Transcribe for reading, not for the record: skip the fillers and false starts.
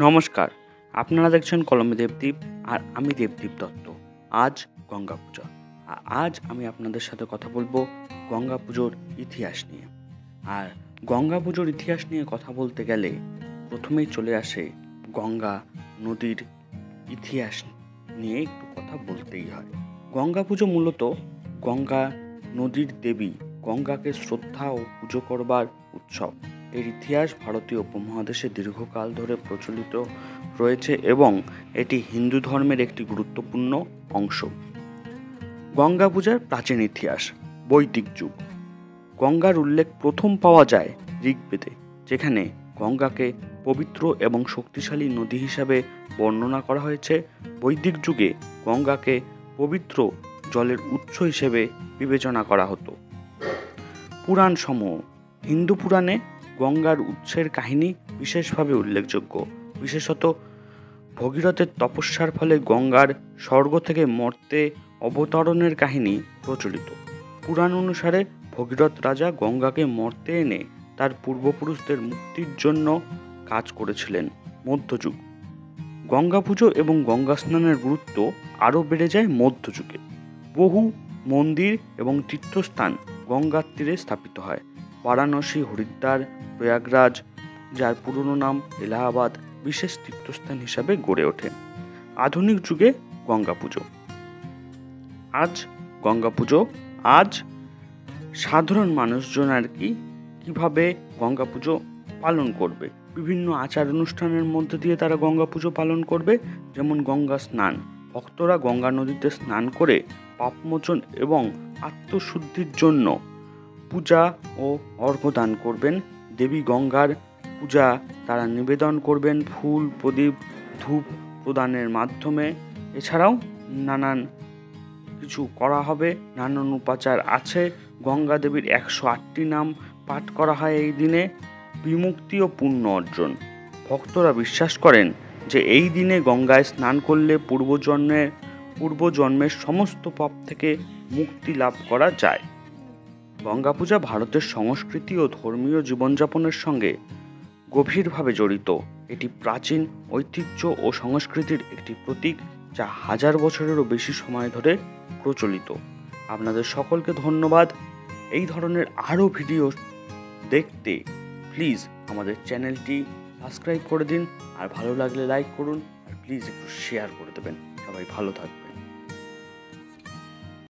নমস্কার, আপনারা দেখছেন কলমে দেবদ্বীপ আর আমি দেবদ্বীপ দত্ত। আজ গঙ্গা পূজা। আজ আমি আপনাদের সাথে কথা বলবো গঙ্গা পুজোর ইতিহাস নিয়ে। আর গঙ্গা পুজোর ইতিহাস নিয়ে কথা বলতে গেলে প্রথমেই চলে আসে গঙ্গা নদীর ইতিহাস নিয়ে একটু কথা বলতেই হয়। গঙ্গা পুজো মূলত গঙ্গা নদীর দেবী গঙ্গাকে শ্রদ্ধা ও পুজো করবার উৎসব। এর ইতিহাস ভারতীয় উপমহাদেশে দীর্ঘকাল ধরে প্রচলিত রয়েছে এবং এটি হিন্দু ধর্মের একটি গুরুত্বপূর্ণ অংশ। গঙ্গা পূজার প্রাচীন ইতিহাস। বৈদিক যুগ। গঙ্গার উল্লেখ প্রথম পাওয়া যায় ঋগ্বেদে, যেখানে গঙ্গাকে পবিত্র এবং শক্তিশালী নদী হিসাবে বর্ণনা করা হয়েছে। বৈদিক যুগে গঙ্গাকে পবিত্র জলের উৎস হিসেবে বিবেচনা করা হতো। পুরাণ সমূহ। হিন্দু পুরাণে গঙ্গার উৎসের কাহিনী বিশেষভাবে উল্লেখযোগ্য। বিশেষত ভগীরথের তপস্যার ফলে গঙ্গার স্বর্গ থেকে মর্তে অবতরণের কাহিনী প্রচলিত। পুরাণ অনুসারে ভগীরথ রাজা গঙ্গাকে মর্তে এনে তার পূর্বপুরুষদের মুক্তির জন্য কাজ করেছিলেন। মধ্যযুগ। গঙ্গা পুজো এবং গঙ্গা স্নানের গুরুত্ব আরও বেড়ে যায় মধ্যযুগে। বহু মন্দির এবং তীর্থস্থান গঙ্গার তীরে স্থাপিত হয়। বারাণসী, হরিদ্বার, প্রয়াগরাজ, যার পুরনো নাম এলাহাবাদ, বিশেষ তীর্থস্থান হিসাবে গড়ে ওঠে। আধুনিক যুগে গঙ্গা পুজো। আজ সাধারণ মানুষজন কিভাবে গঙ্গা পুজো পালন করবে। বিভিন্ন আচার অনুষ্ঠানের মধ্যে দিয়ে তারা গঙ্গা পুজো পালন করবে, যেমন গঙ্গা স্নান। ভক্তরা গঙ্গা নদীতে স্নান করে পাপমোচন এবং আত্মশুদ্ধির জন্য পূজা ও অর্ঘ্য দান করবেন। দেবী গঙ্গার পূজা তারা নিবেদন করবেন ফুল, প্রদীপ, ধূপ প্রদানের মাধ্যমে। এছাড়াও নানান কিছু করা হবে, নানান উপাচার আছে। গঙ্গা দেবীর 108টি নাম পাঠ করা হয় এই দিনে। বিমুক্তি ও পুণ্য অর্জন। ভক্তরা বিশ্বাস করেন যে এই দিনে গঙ্গায় স্নান করলে পূর্বজন্মের সমস্ত পাপ থেকে মুক্তি লাভ করা যায়। গঙ্গা পূজা ভারতের সংস্কৃতি ও ধর্মীয় জীবনযাপনের সঙ্গে গভীরভাবে জড়িত। এটি প্রাচীন ঐতিহ্য ও সংস্কৃতির একটি প্রতীক, যা হাজার বছরেরও বেশি সময় ধরে প্রচলিত। আপনাদের সকলকে ধন্যবাদ। এই ধরনের আরও ভিডিও দেখতে প্লিজ আমাদের চ্যানেলটি সাবস্ক্রাইব করে দিন, আর ভালো লাগলে লাইক করুন, আর প্লিজ একটু শেয়ার করে দেবেন। সবাই ভালো থাকবেন।